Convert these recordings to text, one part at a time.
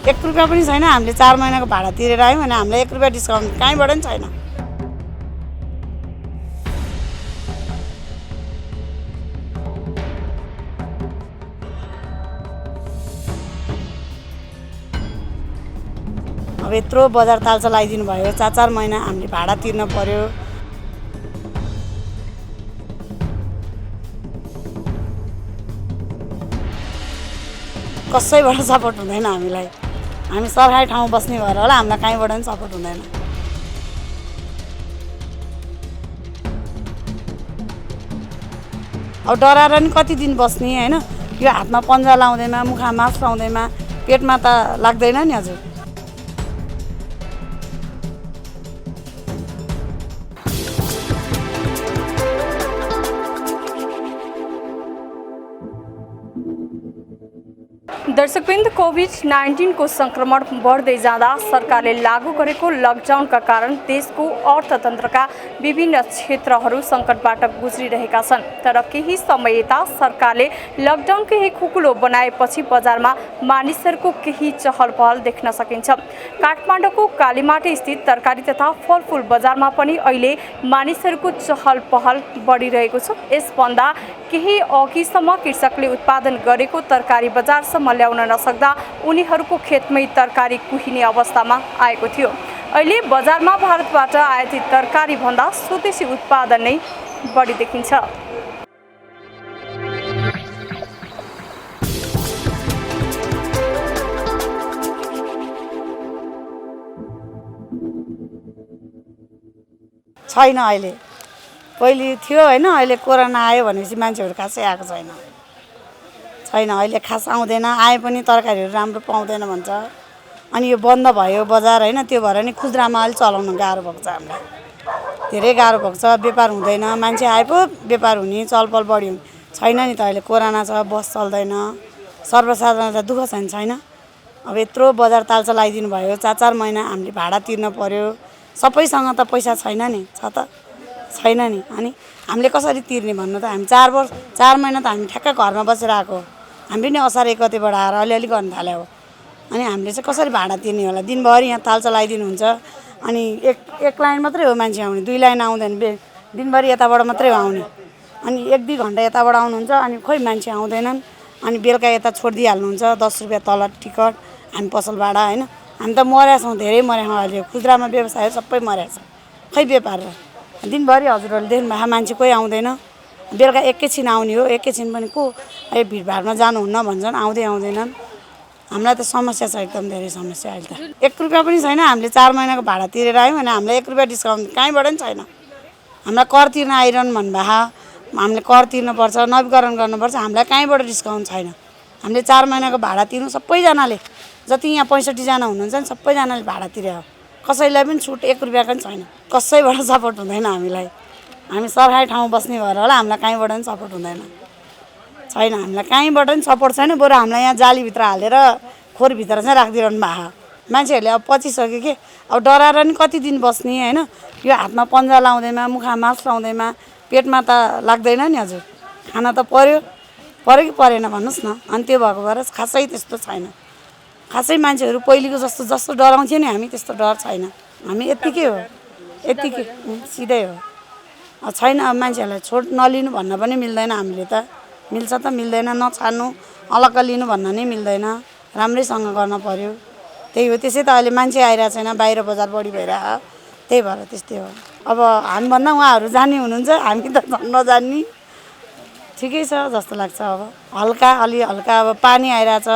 1 रुपैयाँ पनि छैन। हामीले 4 महिनाको भाडा तिरेर आयौँ भने हामीलाई 1 रुपैयाँ डिस्काउन्ट कहीँबाट पनि छैन। अब यत्रो बजार तालचा लगाइदिनु भयो, 4-4 महिना हामीले भाडा तिर्न पर्यो। कसैबाट सपोर्ट हुँदैन हामीलाई। हामी सरकारी ठाउँ बस्ने भएर होला हामीलाई कहीँबाट पनि सपोर्ट हुँदैन। अब डराएर नि कति दिन बस्ने हैन? यो हातमा पन्जा लाउँदैमा, मुखमा मास्क लाउँदैमा पेटमा त लाग्दैन नि हजुर। दर्शकवृन्द, कोभिड-19 को संक्रमण बढ्दै जाँदा सरकारले लागू गरेको लकडाउनका कारण देशको अर्थतन्त्रका विभिन्न क्षेत्रहरू सङ्कटबाट गुज्रिरहेका छन्। तर केही समय यता सरकारले लकडाउन केही खुकुलो बनाएपछि बजारमा मानिसहरूको केही चहल पहल देख्न सकिन्छ। काठमाडौँको कालीमाटी स्थित तरकारी तथा फलफुल बजारमा पनि अहिले मानिसहरूको चहल पहल बढिरहेको छ। यसभन्दा केही अघिसम्म कृषकले उत्पादन गरेको तरकारी बजारसम्म ल्याउन नसक्दा उनीहरूको खेतमै तरकारी कुहिने अवस्थामा आएको थियो। अहिले बजारमा भारतबाट आयातित तरकारी भन्दा स्वदेशी उत्पादन नै बढी देखिन्छ। छैन अहिले। पहिले थियो हैन, अहिले कोरोना आयो भनेपछि मान्छेहरू खासै आएको छैन। अहिले खास आउँदैन, आए पनि तरकारीहरू राम्रो पाउँदैन भन्छ। अनि यो बन्द भयो बजार हैन, त्यो भएर नि खुद्रामा अलि चलाउन गाह्रो भएको छ हामीलाई। धेरै गाह्रो भएको छ, व्यापार हुँदैन। मान्छे आए पो व्यापार हुने, चलपल बढी हुने। छैन नि त अहिले कोरोना छ, बस चल्दैन। सर्वसाधारणलाई दुःख छैन। अब यत्रो बजार तालचा लगाइदिनु भयो, 4-4 महिना हामीले भाडा तिर्न पर्यो। सबैसँग त पैसा छैन नि, छ त छैन नि। अनि हामीले कसरी तिर्ने भन्नु त? हामी 4 महिना त हामी ठ्याक्क घरमा बसेर आएको। हामी पनि असार 1 गतेबाट आएर अलिअलि गर्न थाल्यो हो। अनि हामीले चाहिँ कसरी भाडा तिर्ने होला? दिनभरि यहाँ तालचा लगाइदिनुहुन्छ। अनि एक लाइन मात्रै हो मान्छे आउने, 2 लाइन आउँदैन। दिनभरि यताबाट मात्रै आउने। अनि 1-2 घन्टा यताबाट आउनुहुन्छ, अनि खोइ मान्छे आउँदैनन्। अनि बेलुका यता छोडिदिइहाल्नुहुन्छ 10 रुपियाँ तल टिकट। हामी पसल भाडा हैन, हामी त मरेका छौँ, धेरै मरेका छौँ। अहिले खुद्रामा व्यवसाय सबै मरेका छ। खै व्यापार र दिनभरि हजुरहरूले देख्नुभएको मान्छे कोही आउँदैन। बेलुका एकैछिन आउने हो, एकैछिन पनि को भिडभाडमा जानुहुन्न भन्छन्, आउँदैनन्। हामीलाई त समस्या छ, एकदम धेरै समस्या अहिले त। 1 रुपैयाँ पनि छैन। हामीले 4 महिनाको भाडा तिरेर आयौँ भने हामीलाई 1 रुपैयाँ डिस्काउन्ट कहीँबाट पनि छैन। हामीलाई कर तिर्न आइरहनु भन्नुभएको, हामीले कर तिर्नुपर्छ, नवीकरण गर्नुपर्छ, हामीलाई कहीँबाट डिस्काउन्ट छैन। हामीले 4 महिनाको भाडा तिर्नु सबैजनाले, जति यहाँ 65 जना हुनुहुन्छ नि सबैजनाले भाडा तिर्यो। कसैलाई पनि छुट 1 रुपैयाँ पनि छैन। कसैबाट सपोर्ट हुँदैन हामीलाई। हामी सरकारी ठाउँ बस्ने भएर होला हामीलाई कहीँबाट पनि सपोर्ट हुँदैन। हामीलाई कहीँबाट पनि सपोर्ट छैन। बरु हामीलाई यहाँ जालीभित्र हालेर खोरभित्र चाहिँ राखिदिइरहनु भएको। मान्छेहरूले अब पचिसक्यो कि अब डराएर नि कति दिन बस्ने हैन? यो हातमा पन्जा लाउँदैमा, मुखमा मास्क लाउँदैमा पेटमा त लाग्दैन नि हजुर। खाना त पर्यो कि परेन भन्नुहोस् न। अनि त्यो भएको भएर खासै त्यस्तो छैन। खासै मान्छेहरू पहिलेको जस्तो डराउँथ्यो नि हामी, त्यस्तो डर छैन। हामी यत्तिकै हो, यत्तिकै सिधै हो। छैन। अब मान्छेहरूलाई छोड नलिनु भन्न पनि मिल्दैन। हामीले त मिल्छ त मिल्दैन, नछाड्नु अलग्ग लिनु भन्न नै मिल्दैन। राम्रैसँग गर्न पर्यो। त्यही हो। त्यसै त अहिले मान्छे आइरहेको छैन, बाहिर बजार बढी भइरहेको, त्यही भएर त्यस्तै हो। अब हामीभन्दा उहाँहरू जाने हुनुहुन्छ, हामी त झन् नजान्ने। ठिकै छ जस्तो लाग्छ। अब अलि हल्का अब पानी आइरहेछ।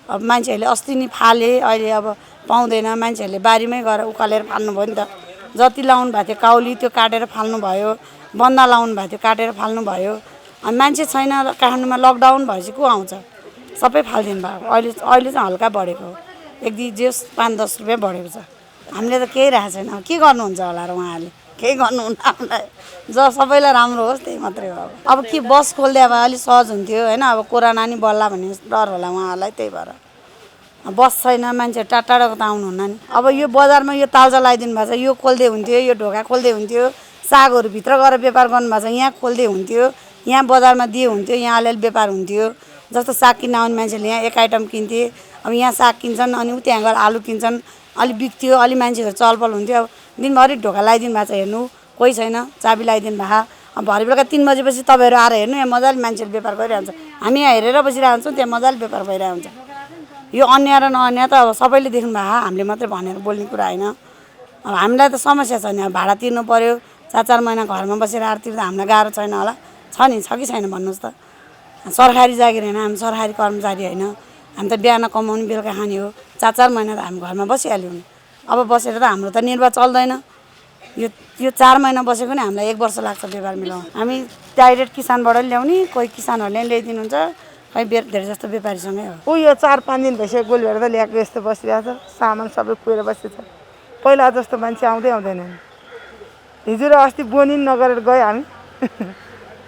अब मान्छेहरूले अस्ति नि फाले, अहिले अब पाउँदैन। मान्छेहरूले बारीमै गएर उकालेर फाल्नुभयो नि त। जति लाउनु भएको थियो काउली त्यो काटेर फाल्नुभयो, बन्दा लाउनु भएको थियो काटेर फाल्नुभयो। अनि मान्छे छैन, काठमाडौँमा लकडाउन भएपछि को आउँछ? सबै फालिदिनु भयो। अहिले चाहिँ हल्का बढेको हो। 1 जे 5-10 रुपियाँ बढेको छ। हामीले त केही राखेको छैन। के गर्नुहुन्छ होला र उहाँहरूले? केही गर्नुहुन्न। हामीलाई सबैलाई राम्रो होस् त्यही मात्रै हो। अब के बस खोलिदिए भए अलिक सहज हुन्थ्यो हैन? अब कोरोना नि बढ्ला भन्ने डर होला उहाँहरूलाई, त्यही भएर। बस छैन, मान्छे टाढाको त आउनुहुन्न नि। अब यो बजारमा यो तालचा लगाइदिनु भएको छ, यो खोल्दै हुन्थ्यो, यो ढोका खोल्दै हुन्थ्यो। सागहरू भित्र गएर व्यापार गर्नुभएको छ, यहाँ खोल्दै हुन्थ्यो। यहाँ बजारमा दिए हुन्थ्यो, यहाँ अलिअलि व्यापार हुन्थ्यो। जस्तो साग किन्न आउने मान्छेले यहाँ 1 आइटम किन्थे, अब यहाँ साग किन्छन् अनि त्यहाँ गएर आलु किन्छन् अलि बिक्थ्यो अलि मान्छेहरू चलपल हुन्थ्यो अब दिनभरि ढोका लगाइदिनु भएको छ हेर्नु कोही छैन चाबी लगाइदिनु भएको अब भरे बेलुका 3 बजेपछि तपाईँहरू आएर हेर्नु यहाँ मजाले मान्छेले व्यापार गरिरहन्छ हामी यहाँ हेरेर बसिरहेको हुन्छौँ त्यहाँ मजाले व्यापार भइरहेको हुन्छ यो अन्याय र नअन्याय त अब सबैले देख्नु भएको हामीले मात्रै भनेर बोल्ने कुरा होइन अब हामीलाई त समस्या छ नि अब भाडा तिर्नु पर्यो 4-4 महिना घरमा बसेर आएर तिर्दा हामीलाई गाह्रो छैन होला छ नि छ कि छैन भन्नुहोस् त सरकारी जागिर होइन हामी सरकारी कर्मचारी होइन हामी त बिहान कमाउने बेलुका खाने हो 4-4 महिना त हामी घरमा बसिहाल्यौँ नि अब बसेर त हाम्रो त निर्वाह चल्दैन यो 4 महिना बसेको नि हामीलाई 1 वर्ष लाग्छ व्यापार मिलाउन हामी डाइरेक्ट किसानबाट ल्याउने कोही किसानहरूले ल्याइदिनुहुन्छ खै धेरै जस्तो व्यापारीसँगै हो ऊ यो 4-5 दिन भइसक्यो गोली भेट्दा ल्याएको यस्तो बसिरहेको छ सामान सबै कुएर बसेछ पहिला जस्तो मान्छे आउँदैनन् हिजो र अस्ति बोनी नगरेर गयो हामी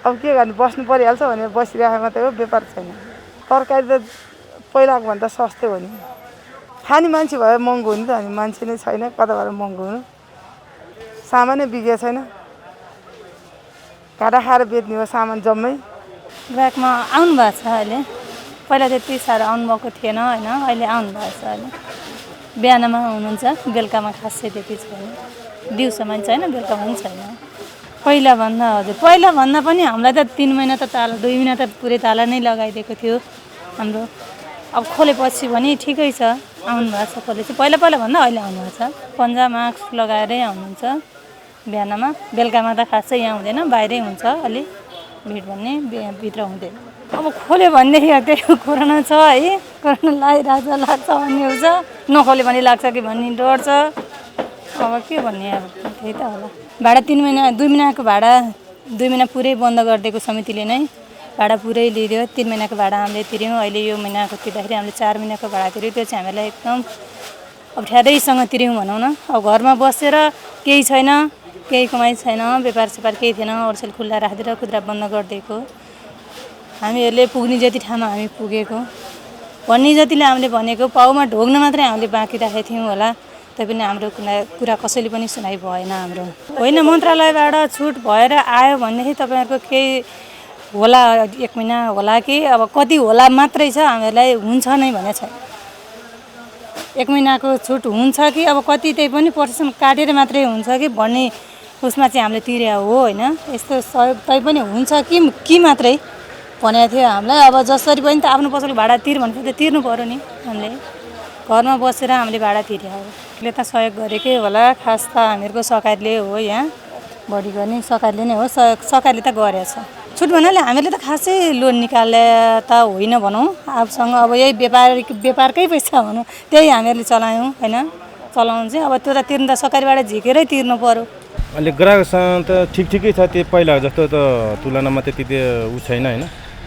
अब के गर्ने बस्नु परिहाल्छ भनेर बसिरहेको मात्रै हो व्यापार छैन तरकारी त पहिलाको भन्दा सस्तै हो नि खाने मान्छे भए महँगो हो नि त अनि मान्छे नै छैन कताबाट महँगो हुनु सामानै बिगेको छैन घाटा खाएर बेच्ने हो सामान जम्मै ग्राहकमा आउनु भएको छ अहिले पहिला त्यति साह्रो आउनुभएको थिएन होइन अहिले आउनु भएको छ अहिले बिहानमा हुनुहुन्छ बेलुकामा खासै त्यति छैन दिउँसोमा पनि छैन बेलुकामा पनि छैन पहिलाभन्दा हजुर पहिलाभन्दा पनि हामीलाई त 3 महिना त ताला 2 महिना त पुरै ताला नै लगाइदिएको थियो हाम्रो अब खोलेपछि भने ठिकै छ आउनु भएको छ खोलेपछि पहिला भन्दा अहिले आउनु भएको छ पन्जा मास्क लगाएरै आउनुहुन्छ बिहानमा बेलुकामा त खासै यहाँ हुँदैन बाहिरै हुन्छ अलि भिड भन्ने भित्र हुँदैन अब खोल्यो भनेदेखि त्यही कोरोना छ है कोरोना लागिरहेको लाग्छ भन्ने हुन्छ नखोल्यो भने लाग्छ कि भन्ने डर छ अब के भन्ने अब त्यही त होला भाडा 3 महिना 2 महिनाको भाडा 2 महिना पुरै बन्द गरिदिएको समितिले नै भाडा पुरै लिइदियो 3 महिनाको भाडा हामीले तिर्यौँ अहिले यो महिनाको तिर्दाखेरि हामीले 4 महिनाको भाडा तिर्यौँ त्यो चाहिँ हामीलाई एकदम अप्ठ्यारैसँग तिर्यौँ भनौँ न अब घरमा बसेर केही छैन केही कमाइ छैन व्यापार सेपार केही थिएन होलसेल खुल्ला राखिदिएर खुद्रा बन्द गरिदिएको हामीहरूले पुग्ने जति ठाउँमा हामी पुगेको भन्ने जतिले हामीले भनेको पाउमा ढोग्न मात्रै हामीले बाँकी राखेको थियौँ होला तैपनि हाम्रो कुरा कसैले पनि सुनाइ भएन हाम्रो होइन मन्त्रालयबाट छुट भएर आयो भनेदेखि तपाईँहरूको केही होला 1 महिना होला कि अब कति होला मात्रै छ हामीहरूलाई हुन्छ नै भने छैन 1 महिनाको छुट हुन्छ कि अब कति त्यही पनि पर्सेन्ट काटेर मात्रै हुन्छ कि भन्ने उसमा चाहिँ हामीले तिरे हो होइन यस्तो सहयोग तैपनि हुन्छ कि मात्रै भनेको थियो हामीलाई अब जसरी पनि त आफ्नो पसलको भाडा तिर भनेपछि त तिर्नु पर्यो नि हामीले घरमा बसेर हामीले भाडा तिर्यो उसले त सहयोग गरेकै होला खास त हामीहरूको सरकारले हो यहाँ बढी गर्ने सरकारले नै हो सरकारले त गरेछ छुट भन्नाले हामीले त खासै लोन निकाले त होइन भनौँ आफूसँग अब यही व्यापारकै पैसा भनौँ त्यही हामीहरूले चलायौँ होइन चलाउनु चाहिँ अब त्यो त तिर्नु त सरकारीबाट झिकेरै तिर्नु पर्यो अहिले ग्राहकसँग त ठिकै छ त्यो पहिला जस्तो त तुलनामा त्यति उ छैन होइन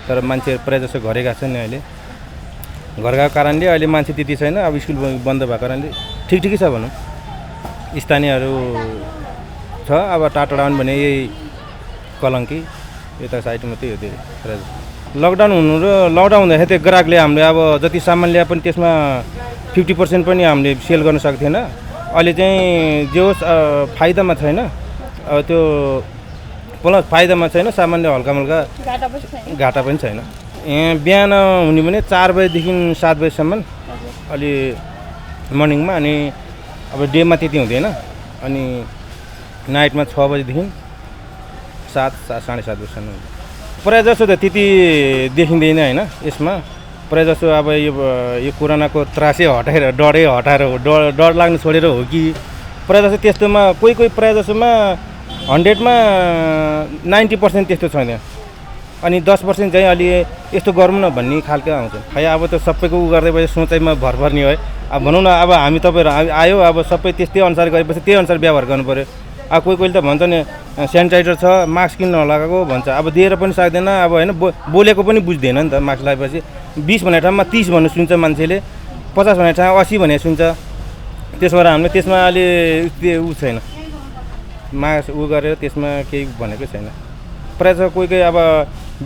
तर मान्छे प्रायः जस्तो घरै गएको छ नि अहिले घर गएको कारणले अहिले मान्छे त्यति छैन अब स्कुल बन्द भएको कारणले ठिकै छ भनौँ स्थानीयहरू छ अब टाढा भने यही कलङ्की यता साइडमा त्यही हो त्यो लकडाउन हुँदाखेरि त्यो ग्राहकले हामीले अब जति सामान ल्याए पनि त्यसमा 50% पनि हामीले सेल गर्न सक्थेन अहिले चाहिँ जे होस् फाइदामा छैन अब त्यो प्लस फाइदामा छैन सामान्य हल्का घाटा पनि छैन यहाँ बिहान हुने भने 4 बजेदेखि 7 बजेसम्म अलि मर्निङमा अनि अब डेमा त्यति हुँदैन अनि नाइटमा 6 बजेदेखि 7-7:30 बजीसम्म हुन्छ प्रायः जस्तो त त्यति देखिँदैन होइन यसमा प्रायः जस्तो अब यो कोरोनाको त्रासै हटाएर डर लाग्नु छोडेर हो कि प्रायः जस्तो त्यस्तोमा कोही प्रायः जस्तोमा 100मा 90% त्यस्तो छैन अनि 10% चाहिँ अलि यस्तो गरौँ न भन्ने खालको आउँछ खै अब त सबैको उ गर्दै भए सोचाइमा भर पर्ने हो है अब भनौँ न अब हामी तपाईँहरू आयो अब सबै त्यस्तै अनुसार गरेपछि त्यही अनुसार व्यवहार गर्नु पऱ्यो अब कोही त भन्छ नि सेनिटाइजर छ मास्क किन नलगाएको भन्छ अब दिएर पनि सक्दैन अब होइन बोलेको पनि बुझ्दैन नि त मास्क लगाएपछि 20 भन्ने ठाउँमा 30 भन्नु सुन्छ मान्छेले 50 भन्ने ठाउँमा 80 भने सुन्छ त्यसबाट हामीले त्यसमा अलि उ छैन मास्क उ गरेर त्यसमा केही भनेको छैन प्रायः कोही अब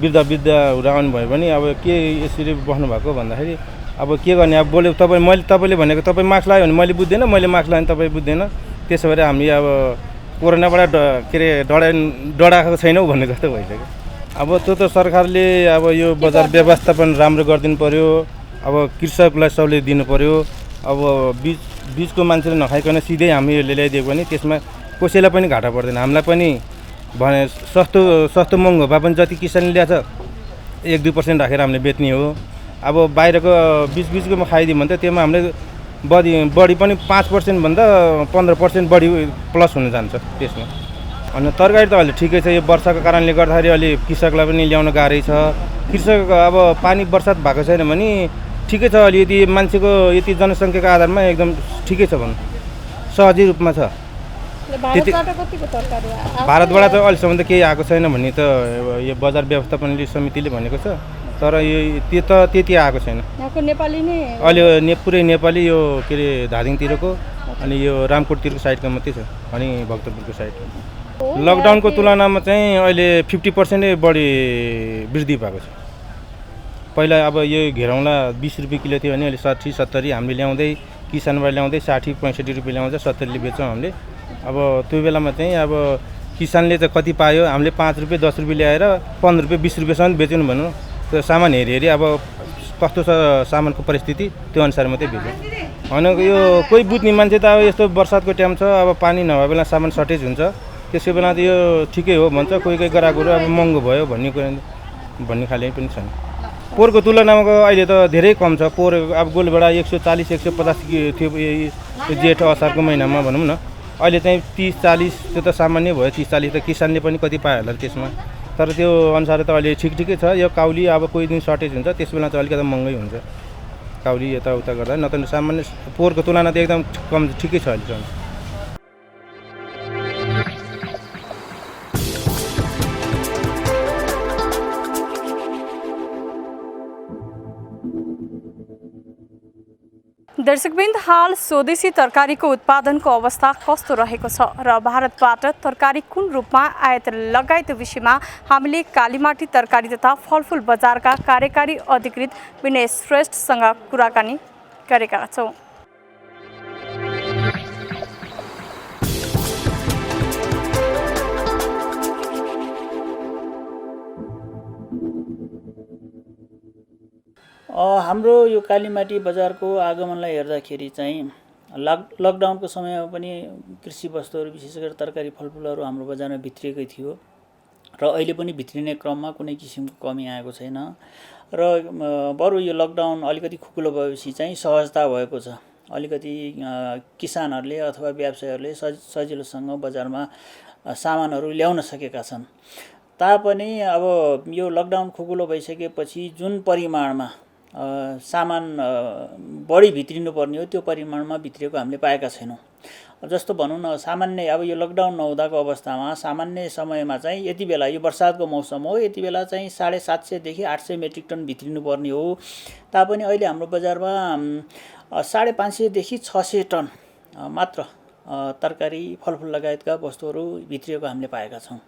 वृद्ध आउनु भयो भने अब के यसरी बस्नु भएको भन्दाखेरि अब के गर्ने अब बोले तपाईँले भनेको तपाईँ मास्क लगायो भने मैले बुझ्दैन मैले मास्क लगायो भने तपाईँ बुझ्दैन त्यसो भएर हामी अब कोरोनाबाट के अरे डराएको छैनौँ भन्ने जस्तो भइसक्यो अब त्यो त सरकारले अब यो बजार व्यवस्थापन राम्रो गरिदिनु पर्यो अब कृषकलाई सहुलियत दिनु पर्यो। अब बीजको मान्छेले नखाइकन सिधै हामीले ल्याइदिएको भने त्यसमा कसैलाई पनि घाटा पर्दैन, हामीलाई पनि भने सस्तो महँगो भए पनि जति किसानले ल्याछ 1-2% राखेर हामीले बेच्ने हो। अब बाहिरको बिचमा खाइदियो भने त त्यसमा हामीले बढी पनि 5% भन्दा 15% बढी प्लस हुन जान्छ त्यसमा। अनि तरकारी त अहिले ठिकै छ, यो वर्षाको कारणले गर्दाखेरि अलि कृषकलाई पनि ल्याउन गाह्रै छ। कृषक अब पानी बर्सात भएको छैन भने ठिकै छ, अलि यदि मान्छेको यति जनसङ्ख्याको आधारमा एकदम ठिकै छ भनौँ, सहजै रूपमा छ। भारतबाट त अहिलेसम्म त केही आएको छैन भन्ने त यो बजार व्यवस्थापन समितिले भनेको छ, तर त्यो त त्यति आएको छैन। अहिले पुरै नेपाली यो के अरे धादिङतिरको अनि यो रामकोटतिरको साइडको मात्रै छ, अनि भक्तपुरको साइड। लकडाउनको तुलनामा चाहिँ अहिले 50% बढी वृद्धि भएको छ। पहिला अब यो घेरौँला 20 रुपियाँ किलो थियो भने अहिले 60-70 हामीले ल्याउँदै किसानबाट ल्याउँदै 60-65 रुपियाँ ल्याउँछ, 70ले बेच्छौँ हामीले। अब त्यो बेलामा चाहिँ अब किसानले त कति पायो, हामीले 5 रुपियाँ 10 रुपियाँ ल्याएर 15 रुपियाँ 20 रुपियाँसम्म बेच्नु भनौँ। त्यो सामान हेरी अब कस्तो छ सामानको परिस्थिति त्यो अनुसार मात्रै बेच्छ। होइन यो कोही बुझ्ने मान्छे त अब यस्तो बर्सातको टाइम छ, अब पानी नभए बेला सामान सर्टेज हुन्छ, त्यसको बेला त यो ठिकै हो भन्छ। कोही ग्राहकहरू अब महँगो भयो भन्ने खाले पनि छन्। पोहोरको तुलनामा अहिले त धेरै कम छ। पोहोर अब गोलभेडा 140-150 थियो जेठ असारको महिनामा भनौँ न, अहिले चाहिँ 30-40 त्यो त सामान्य भयो। 30-40 त किसानले पनि कति पायो होला त्यसमा, तर त्यो अनुसार त अहिले ठिकै छ। यो काउली अब कोही दिन सर्टेज हुन्छ, त्यस बेला चाहिँ अलिकति महँगै हुन्छ काउली यताउता गर्दा, नत्र सामान्य पोहोरको तुलना त एकदम कम ठिकै छ अहिलेसम्म। दर्शकवृन्द, हाल स्वदेशी तरकारीको उत्पादनको अवस्था कस्तो रहेको छ र भारतबाट तरकारी कुन रूपमा आयात लगायत विषयमा हामीले कालीमाटी तरकारी तथा फलफुल बजारका कार्यकारी अधिकृत विनय श्रेष्ठसँग कुराकानी गरेका छौँ। हाम्रो यो कालीमाटी बजारको आगमनलाई हेर्दाखेरि चाहिँ लकडाउनको समयमा पनि कृषि वस्तुहरू विशेष गरी तरकारी फलफुलहरू हाम्रो बजारमा भित्रिएकै थियो र अहिले पनि भित्रिने क्रममा कुनै किसिमको कमी आएको छैन र बरु यो लकडाउन अलिकति खुकुलो भएपछि चाहिँ सहजता भएको छ। अलिकति किसानहरूले अथवा व्यवसायीहरूले सजिलोसँग बजारमा सामानहरू ल्याउन सकेका छन्। तापनि अब यो लकडाउन खुकुलो भइसकेपछि जुन परिमाणमा सामान बढी भित्रिनु पर्ने हो त्यो परिमाणमा भित्रिएको हामीले पाएका छैनौँ। जस्तो भनौँ न, सामान्य अब यो लकडाउन नहुँदाको अवस्थामा सामान्य समयमा चाहिँ यति बेला यो बर्सातको मौसम हो, यति बेला चाहिँ 750 देखि 800 मेट्रिक टन भित्रिनु पर्ने हो। तापनि अहिले हाम्रो बजारमा 550 देखि 600 टन मात्र तरकारी फलफुल लगायतका वस्तुहरू भित्रिएको हामीले पाएका छौँ।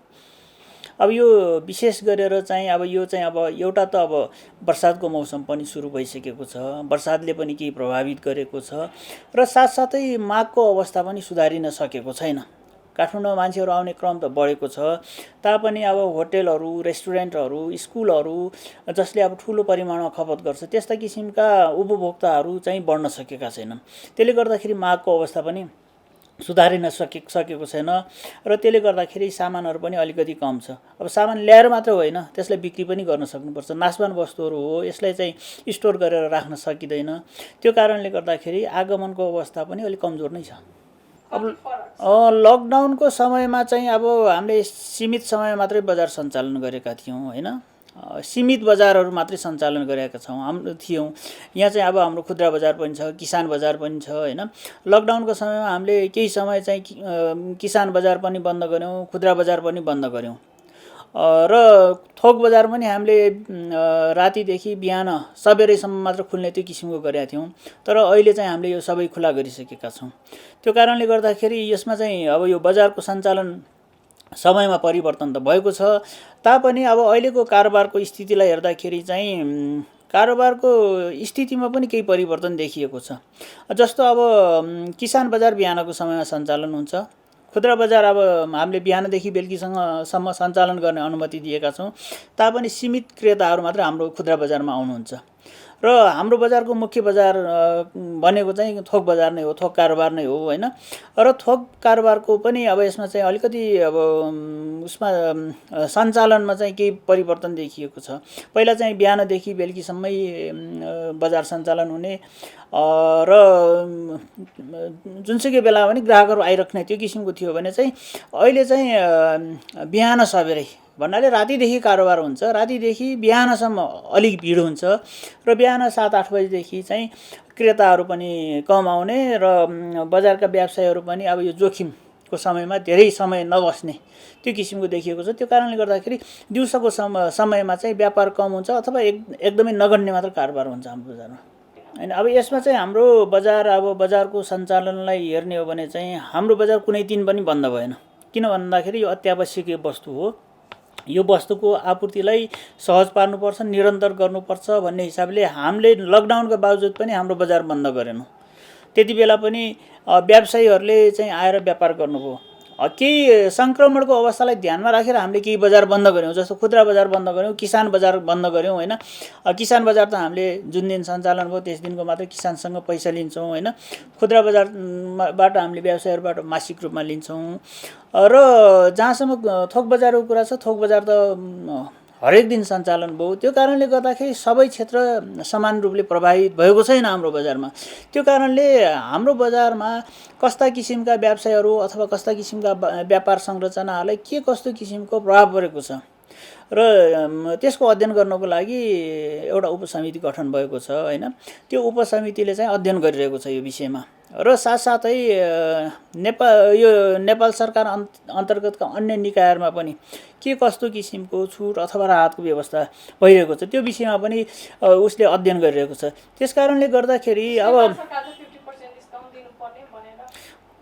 अब यो विशेष गरेर चाहिँ अब यो चाहिँ अब एउटा त अब बर्सातको मौसम पनि सुरु भइसकेको छ, बर्सातले पनि केही प्रभावित गरेको छ र साथसाथै मागको अवस्था पनि सुधारिन सकेको छैन। काठमाडौँमा मान्छेहरू आउने क्रम त बढेको छ, तापनि अब होटेलहरू, रेस्टुरेन्टहरू, स्कुलहरू जसले अब ठुलो परिमाणमा खपत गर्छ त्यस्ता किसिमका उपभोक्ताहरू चाहिँ बढ्न सकेका छैनन्। त्यसले गर्दाखेरि मागको अवस्था पनि सुधारिन सकेको छैन र त्यसले गर्दाखेरि सामानहरू पनि अलिकति कम छ। अब सामान ल्याएर मात्र होइन, त्यसलाई बिक्री पनि गर्न सक्नुपर्छ। नाशवान वस्तुहरू हो, यसलाई चाहिँ स्टोर गरेर राख्न सकिँदैन। त्यो कारणले गर्दाखेरि आगमनको अवस्था पनि अलिक कमजोर नै छ। अब लकडाउनको समयमा चाहिँ अब हामीले सीमित समय मात्रै बजार सञ्चालन गरेका थियौँ होइन, सीमित बजारहरू मात्रै सञ्चालन गरेका थियौँ। यहाँ चाहिँ अब हाम्रो खुद्रा बजार पनि छ, किसान बजार पनि छ होइन। लकडाउनको समयमा हामीले केही समय चाहिँ किसान बजार पनि बन्द गऱ्यौँ, खुद्रा बजार पनि बन्द गऱ्यौँ र थोक बजार पनि हामीले रातिदेखि बिहान सबेरैसम्म मात्र खुल्ने त्यो किसिमको गरेका थियौँ। तर अहिले चाहिँ हामीले यो सबै खुला गरिसकेका छौँ। त्यो कारणले गर्दाखेरि यसमा चाहिँ अब यो बजारको सञ्चालन समयमा परिवर्तन त भएको छ, तापनि अब अहिलेको कारोबारको स्थितिलाई हेर्दाखेरि चाहिँ कारोबारको स्थितिमा पनि केही परिवर्तन देखिएको छ। जस्तो अब किसान बजार बिहानको समयमा सञ्चालन हुन्छ, खुद्रा बजार अब हामीले बिहानदेखि बेलुकीसम्म सञ्चालन गर्ने अनुमति दिएका छौँ, तापनि सीमित क्रेताहरू मात्र हाम्रो खुद्रा बजारमा आउनुहुन्छ र हाम्रो बजारको मुख्य बजार भनेको चाहिँ थोक बजार नै हो, थोक कारोबार नै हो होइन। र थोक कारोबारको पनि अब यसमा चाहिँ अलिकति अब उसमा सञ्चालनमा चाहिँ केही परिवर्तन देखिएको छ। पहिला चाहिँ बिहानदेखि बेलुकीसम्मै बजार सञ्चालन हुने र जुनसुकै बेला पनि ग्राहकहरू आइराख्ने त्यो किसिमको थियो भने चाहिँ अहिले चाहिँ बिहान सबेरै भन्नाले रातिदेखि कारोबार हुन्छ, रातिदेखि बिहानसम्म अलिक भिड हुन्छ र बिहान 7-8 बजीदेखि चाहिँ क्रेताहरू पनि कम आउने र बजारका व्यवसायीहरू पनि अब यो जोखिमको समयमा धेरै समय नबस्ने त्यो किसिमको देखिएको छ। त्यो कारणले गर्दाखेरि दिउँसोको समयमा चाहिँ व्यापार कम हुन्छ अथवा एकदमै नगण्य मात्र कारोबार हुन्छ हाम्रो बजारमा होइन। अब यसमा चाहिँ हाम्रो बजार अब बजारको सञ्चालनलाई हेर्ने हो भने चाहिँ हाम्रो बजार कुनै दिन पनि बन्द भएन। किन भन्दाखेरि यो अत्यावश्यकीय वस्तु हो, यो वस्तुको आपूर्तिलाई सहज पार्नुपर्छ, निरन्तर गर्नुपर्छ भन्ने हिसाबले हामीले लकडाउनको बावजुद पनि हाम्रो बजार बन्द गरेनौँ। त्यति बेला पनि व्यवसायीहरूले चाहिँ आएर व्यापार गर्नुभयो। केही सङ्क्रमणको अवस्थालाई ध्यानमा राखेर हामीले केही बजार बन्द गऱ्यौँ, जस्तो खुद्रा बजार बन्द गऱ्यौँ, किसान बजार बन्द गऱ्यौँ होइन। किसान बजार त हामीले जुन दिन सञ्चालन भयो त्यस दिनको मात्रै किसानसँग पैसा लिन्छौँ होइन। खुद्रा बजारबाट हामीले व्यवसायीहरूबाट मासिक रूपमा लिन्छौँ। र जहाँसम्म थोक बजारको कुरा छ, थोक बजार त हरेक दिन सञ्चालन भयो। त्यो कारणले गर्दाखेरि सबै क्षेत्र समान रूपले प्रभावित भएको छैन हाम्रो बजारमा। त्यो कारणले हाम्रो बजारमा कस्ता किसिमका व्यवसायहरू अथवा कस्ता किसिमका व्यापार संरचनाहरूलाई के कस्तो किसिमको प्रभाव परेको छ र त्यसको अध्ययन गर्नको लागि एउटा उपसमिति गठन भएको छ होइन। त्यो उपसमितिले चाहिँ अध्ययन गरिरहेको छ यो विषयमा र साथसाथै नेपाल सरकार अन्तर्गतका अन्य निकायहरूमा पनि के कस्तो किसिमको छुट अथवा राहतको व्यवस्था भइरहेको छ त्यो विषयमा पनि उसले अध्ययन गरिरहेको छ। त्यसकारणले गर्दाखेरि अब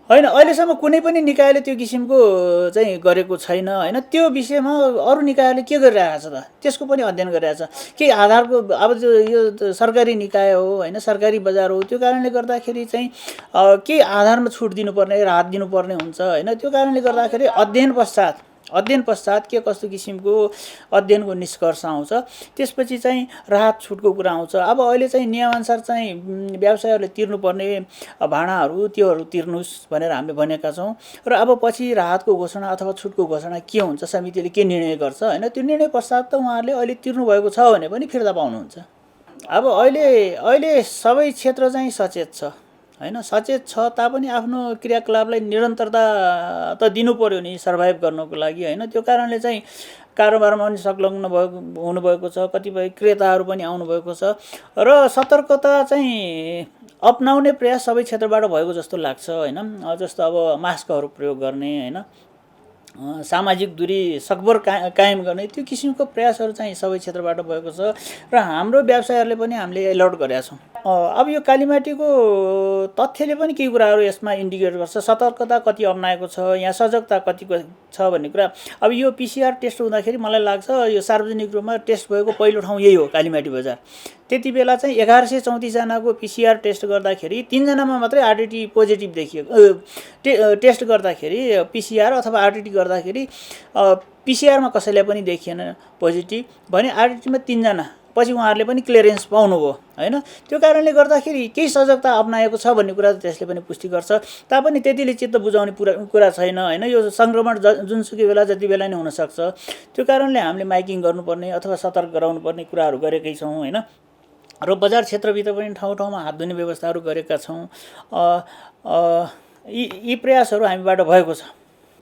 होइन अहिलेसम्म कुनै पनि निकायले त्यो किसिमको चाहिँ गरेको छैन होइन। त्यो विषयमा अरू निकायले के गरिरहेको छ त त्यसको पनि अध्ययन गरिरहेको छ। के आधारको अब यो सरकारी निकाय हो होइन, सरकारी बजार हो, त्यो कारणले गर्दाखेरि चाहिँ के आधारमा छुट दिनुपर्ने राहत दिनुपर्ने हुन्छ होइन। त्यो कारणले गर्दाखेरि अध्ययन पश्चात के कस्तो किसिमको अध्ययनको निष्कर्ष आउँछ त्यसपछि चाहिँ राहत छुटको कुरा आउँछ। अब अहिले चाहिँ नियमअनुसार चाहिँ व्यवसायहरूले तिर्नुपर्ने भाडाहरू त्योहरू तिर्नुहोस् भनेर हामीले भनेका छौँ र अब पछि राहतको घोषणा अथवा छुटको घोषणा के हुन्छ, समितिले के निर्णय गर्छ होइन। त्यो निर्णय पश्चात त उहाँहरूले अहिले तिर्नुभएको छ भने पनि फिर्ता पाउनुहुन्छ। अब अहिले सबै क्षेत्र चाहिँ सचेत छ होइन। सचेत छ तापनि आफ्नो क्रियाकलापलाई निरन्तरता त दिनु पर्यो नि सर्भाइभ गर्नको लागि होइन। त्यो कारणले चाहिँ कारोबारमा पनि संलग्न हुनुभएको छ, कतिपय क्रेताहरू पनि आउनुभएको छ र सतर्कता चाहिँ अपनाउने प्रयास सबै क्षेत्रबाट भएको जस्तो लाग्छ होइन। जस्तो अब मास्कहरू प्रयोग गर्ने होइन, सामाजिक दूरी सकभर कायम गर्ने त्यो किसिमको प्रयासहरू चाहिँ सबै क्षेत्रबाट भएको छ र हाम्रो व्यवसायहरूले पनि हामीले अलर्ट गरेका छौँ। अब यो कालीमाटीको तथ्यले पनि केही कुराहरू यसमा इन्डिकेट गर्छ। सतर्कता कति अपनाएको छ, यहाँ सजगता कतिको छ भन्ने कुरा। अब यो पिसिआर टेस्ट हुँदाखेरि मलाई लाग्छ यो सार्वजनिक रूपमा टेस्ट भएको पहिलो ठाउँ यही हो कालीमाटी बजार। त्यति बेला चाहिँ 1134 जनाको पिसिआर टेस्ट गर्दाखेरि 3 जनामा मात्रै आरटिटी पोजिटिभ देखिएको। टेस्ट गर्दाखेरि पिसिआर अथवा आरटिटी गर्दाखेरि पिसिआरमा कसैलाई पनि देखिएन पोजिटिभ भने आरटिटीमा 3 जना पछि उहाँहरूले पनि क्लियरेन्स पाउनुभयो होइन। त्यो कारणले गर्दाखेरि केही सजगता अपनाएको छ भन्ने कुरा त्यसले पनि पुष्टि गर्छ। तापनि त्यतिले चित्त बुझाउने कुरा छैन होइन। यो सङ्क्रमण जुनसुकै बेला जति बेला नै हुनसक्छ। त्यो कारणले हामीले माइकिङ गर्नुपर्ने अथवा सतर्क गराउनु पर्ने कुराहरू गरेकै छौँ होइन। र बजार क्षेत्रभित्र पनि ठाउँ ठाउँमा हात धुने व्यवस्थाहरू गरेका छौँ। यी प्रयासहरू हामीबाट भएको छ।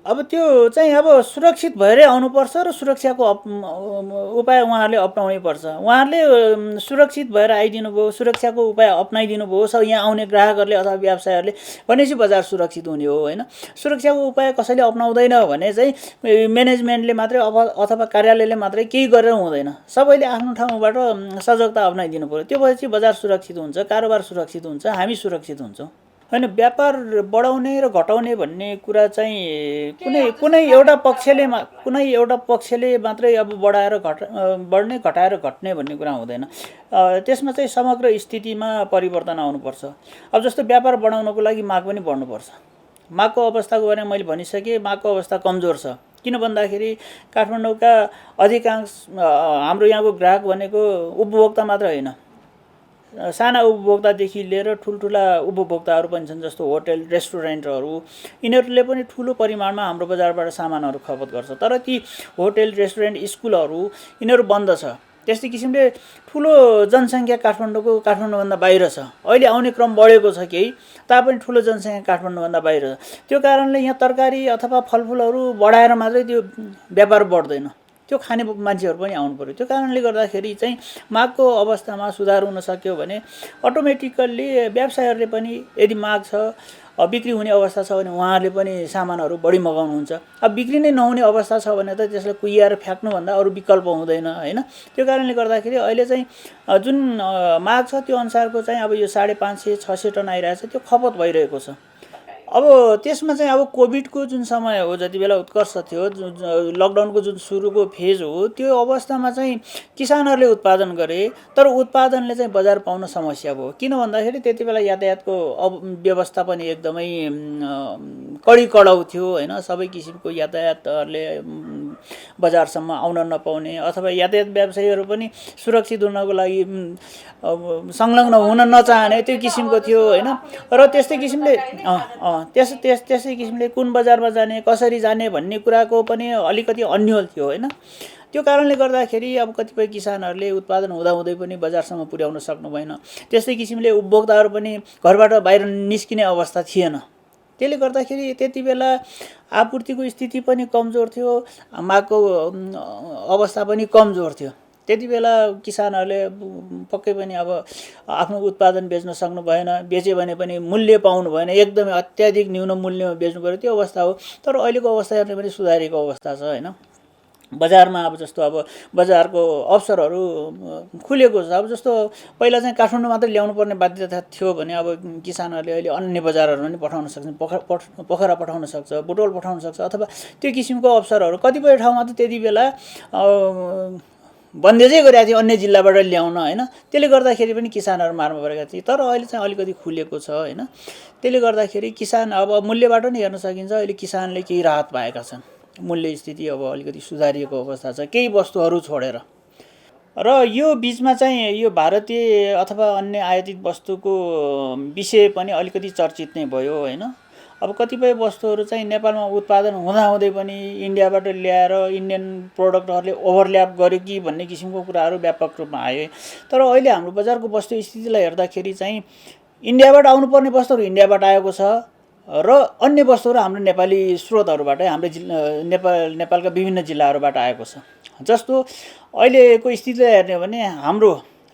अब त्यो चाहिँ अब सुरक्षित भएरै आउनुपर्छ र सुरक्षाको उपाय उहाँहरूले अपनाउनै पर्छ। उहाँहरूले सुरक्षित भएर आइदिनु भयो, सुरक्षाको उपाय अपनाइदिनु भयो सब यहाँ आउने ग्राहकहरूले अथवा व्यवसायहरूले भनेपछि बजार सुरक्षित हुने हो होइन। सुरक्षाको उपाय कसैले अपनाउँदैन भने चाहिँ म्यानेजमेन्टले मात्रै अथवा कार्यालयले मात्रै केही गरेर हुँदैन। सबैले आफ्नो ठाउँबाट सजगता अपनाइदिनु पर्यो। त्यो भएपछि बजार सुरक्षित हुन्छ, कारोबार सुरक्षित हुन्छ, हामी सुरक्षित हुन्छौँ होइन। व्यापार बढाउने र घटाउने भन्ने कुरा चाहिँ कुनै एउटा पक्षले मात्रै अब बढ्ने घटाएर घट्ने भन्ने कुरा हुँदैन। त्यसमा चाहिँ समग्र स्थितिमा परिवर्तन आउनुपर्छ। अब जस्तो व्यापार बढाउनको लागि माग पनि बढ्नुपर्छ। मागको अवस्थाको बारेमा मैले भनिसकेँ, मागको अवस्था कमजोर छ। किन भन्दाखेरि काठमाडौँका अधिकांश हाम्रो यहाँको ग्राहक भनेको उपभोक्ता मात्र होइन, साना उपभोक्तादेखि लिएर ठुल्ठुला उपभोक्ताहरू पनि छन्, जस्तो होटल रेस्टुरेन्टहरू, यिनीहरूले पनि ठुलो परिमाणमा हाम्रो बजारबाट सामानहरू खपत गर्छ। तर ती होटल रेस्टुरेन्ट स्कुलहरू यिनीहरू बन्द छ। त्यस्तै किसिमले ठुलो जनसङ्ख्या काठमाडौँभन्दा बाहिर छ। अहिले आउने क्रम बढेको छ केही, तापनि ठुलो जनसङ्ख्या काठमाडौँभन्दा बाहिर छ। त्यो कारणले यहाँ तरकारी अथवा फलफुलहरू बढाएर मात्रै त्यो व्यापार बढ्दैन, त्यो खाने मान्छेहरू पनि आउनु पर्यो। त्यो कारणले गर्दाखेरि चाहिँ मागको अवस्थामा सुधार हुन सक्यो भने अटोमेटिकल्ली व्यवसायहरूले पनि, यदि माग छ बिक्री हुने अवस्था छ भने उहाँहरूले पनि सामानहरू बढी मगाउनुहुन्छ। अब बिक्री नै नहुने अवस्था छ भने त त्यसलाई कुहिएर फ्याँक्नुभन्दा अरू विकल्प हुँदैन होइन। त्यो कारणले गर्दाखेरि अहिले चाहिँ जुन माग छ त्यो अनुसारको चाहिँ अब यो 550-600 टन आइरहेछ, त्यो खपत भइरहेको छ। अब त्यसमा चाहिँ अब कोभिडको जुन समय हो, जति बेला उत्कर्ष थियो, लकडाउनको जुन सुरुको फेज हो, त्यो अवस्थामा चाहिँ किसानहरूले उत्पादन गरे, तर उत्पादनले चाहिँ बजार पाउन समस्या भयो। किन भन्दाखेरि त्यति बेला यातायातको व्यवस्था पनि एकदमै कडाउ थियो होइन। सबै किसिमको यातायातहरूले बजारसम्म आउन नपाउने अथवा यातायात व्यवसायीहरू पनि सुरक्षित हुनको लागि संलग्न हुन नचाहने त्यो किसिमको थियो होइन। र त्यस्तै किसिमले त्यसै किसिमले कुन बजारमा जाने, कसरी जाने भन्ने कुराको पनि अलिकति अन्यल थियो होइन। त्यो कारणले गर्दाखेरि अब कतिपय किसानहरूले उत्पादन हुँदाहुँदै पनि बजारसम्म पुर्याउन सक्नु भएन। त्यस्तै किसिमले उपभोक्ताहरू पनि घरबाट बाहिर निस्किने अवस्था थिएन। त्यसले गर्दाखेरि त्यति बेला आपूर्तिको स्थिति पनि कमजोर थियो, मागको अवस्था पनि कमजोर थियो। त्यति बेला किसानहरूले पक्कै पनि अब आफ्नो उत्पादन बेच्न सक्नु भएन, बेच्यो भने पनि मूल्य पाउनु भएन, एकदमै अत्याधिक न्यून मूल्यमा बेच्नु पऱ्यो, त्यो अवस्था हो। तर अहिलेको अवस्था हेर्ने पनि सुधारेको अवस्था छ होइन। बजारमा अब जस्तो अब बजारको अवसरहरू खुलेको छ। अब जस्तो पहिला चाहिँ काठमाडौँ मात्रै ल्याउनु पर्ने बाध्यता थियो भने अब किसानहरूले अहिले अन्य बजारहरू पनि पठाउन सक्छन्। पोखरा पठाउन सक्छ, बुटोल पठाउन सक्छ, अथवा त्यो किसिमको अवसरहरू कतिपय ठाउँमा त त्यति बेला बन्देजै गरेको थियो अन्य जिल्लाबाट ल्याउन होइन। त्यसले गर्दाखेरि पनि किसानहरू मारमा परेका थिए। तर अहिले चाहिँ अलिकति खुलेको छ होइन। त्यसले गर्दाखेरि किसान अब मूल्यबाट नै हेर्न सकिन्छ, अहिले किसानले केही राहत पाएका छन्। मूल्य स्थिति अब अलिकति सुधारिएको अवस्था छ केही वस्तुहरू छोडेर। र यो बिचमा चाहिँ यो भारतीय अथवा अन्य आयातित वस्तुको विषय पनि अलिकति चर्चित नै भयो होइन। अब कतिपय वस्तुहरू चाहिँ नेपालमा उत्पादन हुँदाहुँदै पनि इन्डियाबाट ल्याएर इन्डियन प्रोडक्टहरूले ओभरल्याप गर्यो कि भन्ने किसिमको कुराहरू व्यापक रूपमा आए। तर अहिले हाम्रो बजारको वस्तुस्थितिलाई हेर्दाखेरि चाहिँ इन्डियाबाट आउनुपर्ने वस्तुहरू इन्डियाबाट आएको छ र अन्य वस्तुहरू हाम्रो नेपाली स्रोतहरूबाटै, हाम्रो नेपालका विभिन्न जिल्लाहरूबाट आएको छ। जस्तो अहिलेको स्थितिलाई हेर्ने हो भने हाम्रो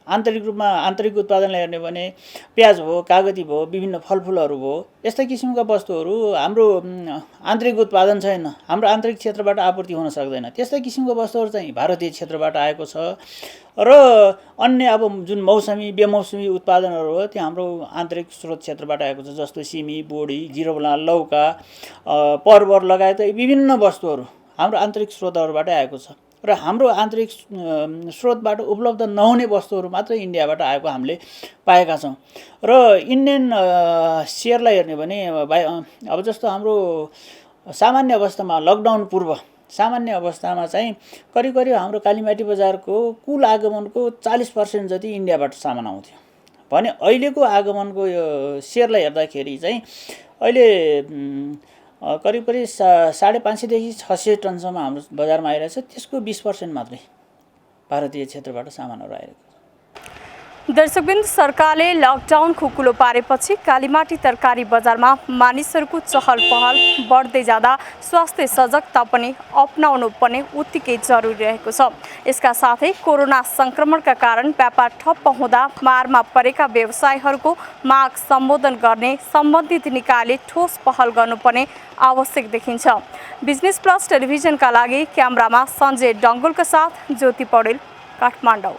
आन्तरिक उत्पादनलाई हेर्ने भने प्याज भयो, कागती भयो, विभिन्न फलफुलहरू भयो, यस्ता किसिमका वस्तुहरू हाम्रो आन्तरिक उत्पादन छैन, हाम्रो आन्तरिक क्षेत्रबाट आपूर्ति हुन सक्दैन। त्यस्तै किसिमको वस्तुहरू चाहिँ भारतीय क्षेत्रबाट आएको छ। र अन्य अब जुन मौसमी बेमौसमी उत्पादनहरू हो त्यो हाम्रो आन्तरिक स्रोत क्षेत्रबाट आएको छ। जस्तो सिमी, बोडी, जिरोबला, लौका, परवर लगायत विभिन्न वस्तुहरू हाम्रो आन्तरिक स्रोतहरूबाट आएको छ। र हाम्रो आन्तरिक स्रोतबाट उपलब्ध नहुने वस्तुहरू मात्र इन्डियाबाट आएको हामीले पाएका छौँ। र इन्डियन सेयरलाई हेर्ने भने अब जस्तो हाम्रो सामान्य अवस्थामा लकडाउन पूर्व सामान्य अवस्थामा चाहिँ करिब हाम्रो कालीमाटी बजारको कुल आगमनको 40% जति इन्डियाबाट सामान आउँथ्यो भने अहिलेको आगमनको यो सेयरलाई हेर्दाखेरि चाहिँ अहिले करिब 550देखि 600 टनसम्म हाम्रो बजारमा आइरहेछ। त्यसको 20% मात्रै भारतीय क्षेत्रबाट सामानहरू आइरहेको छ। दर्शकबिन, सरकारले लकडाउन खुकुलो पारेपछि कालीमाटी तरकारी बजारमा मानिसहरूको चहल पहल बढ्दै जाँदा स्वास्थ्य सजगता पनि अपनाउनु पर्ने उत्तिकै जरुरी रहेको छ। यसका साथै कोरोना संक्रमणका कारण व्यापार ठप्प हुँदा मारमा परेका व्यवसायीहरूको माग सम्बोधन गर्ने सम्बन्धित निकायले ठोस पहल गर्नुपर्ने आवश्यक देखिन्छ। बिजनेस प्लस टेलिभिजनका लागि क्यामेरामा सञ्जय डङ्गोलका साथ ज्योति पौडेल, काठमाडौँ।